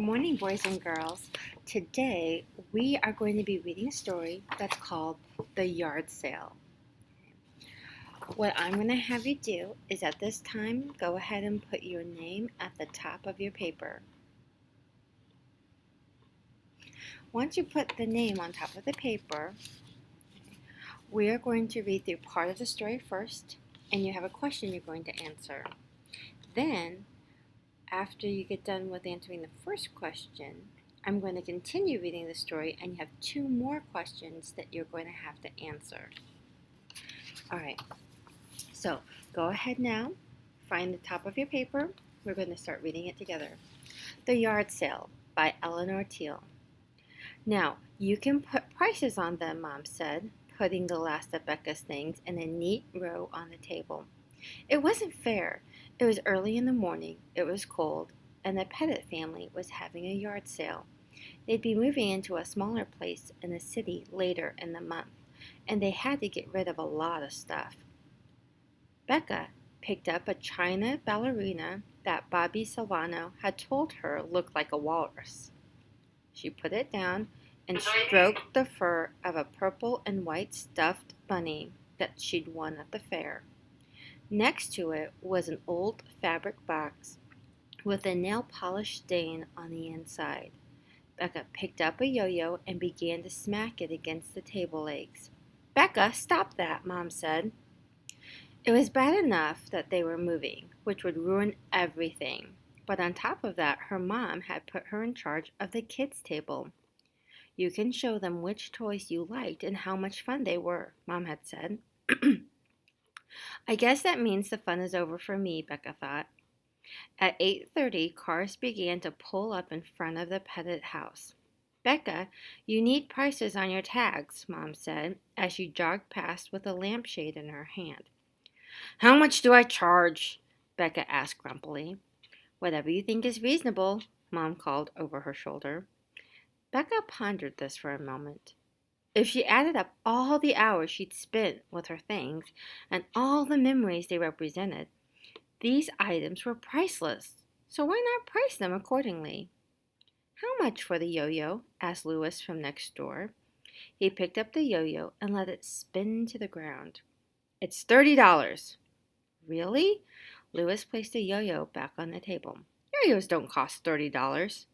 morning, boys and girls. Today we are going to be reading a story that's called The Yard Sale. What I'm going to have you do is at this time go ahead and put your name at the top of your paper. Once you put the name on top of the paper, we are going to read through part of the story first, and you have a question you're going to answer. Then, after you get done with answering the first question, I'm going to continue reading the story, and you have two more questions that you're going to have to answer. All right, so go ahead now, find the top of your paper. We're going to start reading it together. The Yard Sale by Eleanor Teal. Now, you can put prices on them, Mom said, putting the last of Becca's things in a neat row on the table. It wasn't fair. It was early in the morning, it was cold, and the Pettit family was having a yard sale. They'd be moving into a smaller place in the city later in the month, and they had to get rid of a lot of stuff. Becca picked up a china ballerina that Bobby Silvano had told her looked like a walrus. She put it down and stroked the fur of a purple and white stuffed bunny that she'd won at the fair. Next to it was an old fabric box with a nail polish stain on the inside. Becca picked up a yo-yo and began to smack it against the table legs. "Becca, stop that," Mom said. It was bad enough that they were moving, which would ruin everything. But on top of that, her mom had put her in charge of the kids' table. "You can show them which toys you liked and how much fun they were," Mom had said. I guess that means the fun is over for me, Becca thought. At 8:30, cars began to pull up in front of the Pettit house. "Becca, you need prices on your tags," Mom said, as she jogged past with a lampshade in her hand. "How much do I charge?" Becca asked grumpily. "Whatever you think is reasonable," Mom called over her shoulder. Becca pondered this for a moment. If she added up all the hours she'd spent with her things and all the memories they represented, these items were priceless, so why not price them accordingly? "How much for the yo-yo?" asked Louis from next door. He picked up the yo-yo and let it spin to the ground. "It's $30. "Really?" Louis placed the yo-yo back on the table. "Yo-yos don't cost $30.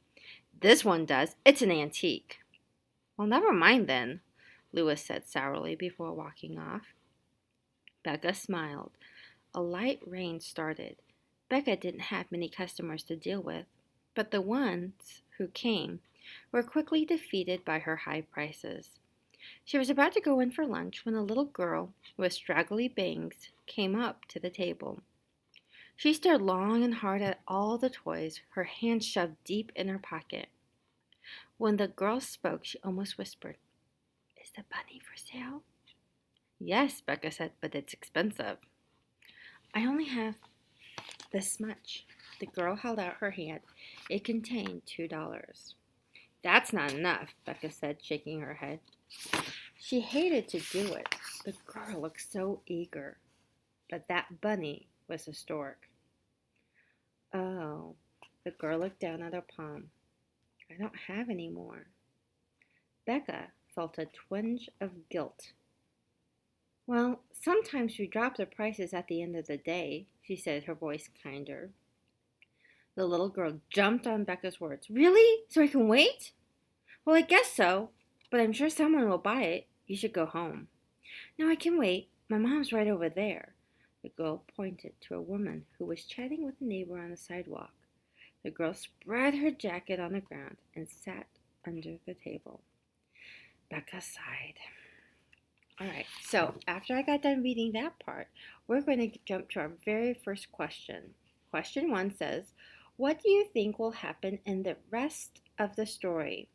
"This one does. It's an antique." "Well, never mind then," Louis said sourly before walking off. Becca smiled. A light rain started. Becca didn't have many customers to deal with, but the ones who came were quickly defeated by her high prices. She was about to go in for lunch when a little girl with straggly bangs came up to the table. She stared long and hard at all the toys, her hands shoved deep in her pocket. When the girl spoke, she almost whispered, "Is the bunny for sale?" "Yes," Becca said, "but it's expensive." "I only have this much." The girl held out her hand. It contained $2. "That's not enough," Becca said, shaking her head. She hated to do it. The girl looked so eager. But that bunny was historic. "Oh," the girl looked down at her palm. "I don't have any more." Becca felt a twinge of guilt. "Well, sometimes we drop the prices at the end of the day," she said, her voice kinder. The little girl jumped on Becca's words. "Really? So I can wait?" "Well, I guess so, but I'm sure someone will buy it. You should go home." "No, I can wait. My mom's right over there." The girl pointed to a woman who was chatting with a neighbor on the sidewalk. The girl spread her jacket on the ground and sat under the table. Becca sighed. All right, so after I got done reading that part, we're going to jump to our very first question. Question 1 says, "What do you think will happen in the rest of the story?"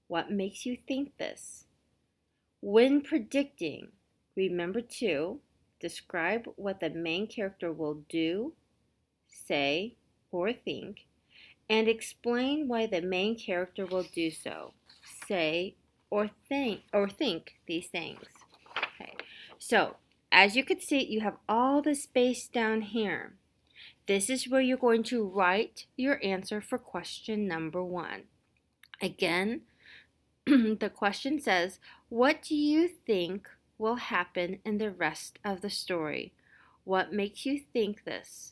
What makes you think this? When predicting, remember to describe what the main character will do, say, or think, and explain why the main character will do so, say, or think these things. Okay. So, as you can see, you have all the space down here. this is where you're going to write your answer for question number 1. Again, the question says, what do you think will happen in the rest of the story? What makes you think this?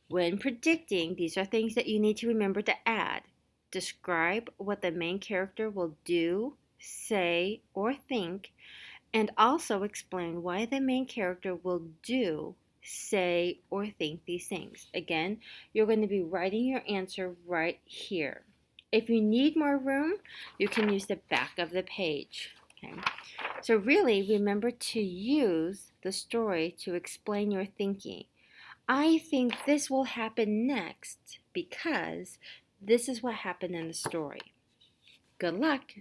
When predicting, these are things that you need to remember to add. Describe what the main character will do, say, or think, and also explain why the main character will do, say, or think these things. Again, you're going to be writing your answer right here. If you need more room, you can use the back of the page. Okay? So really, remember to use the story to explain your thinking. I think this will happen next because this is what happened in the story. Good luck!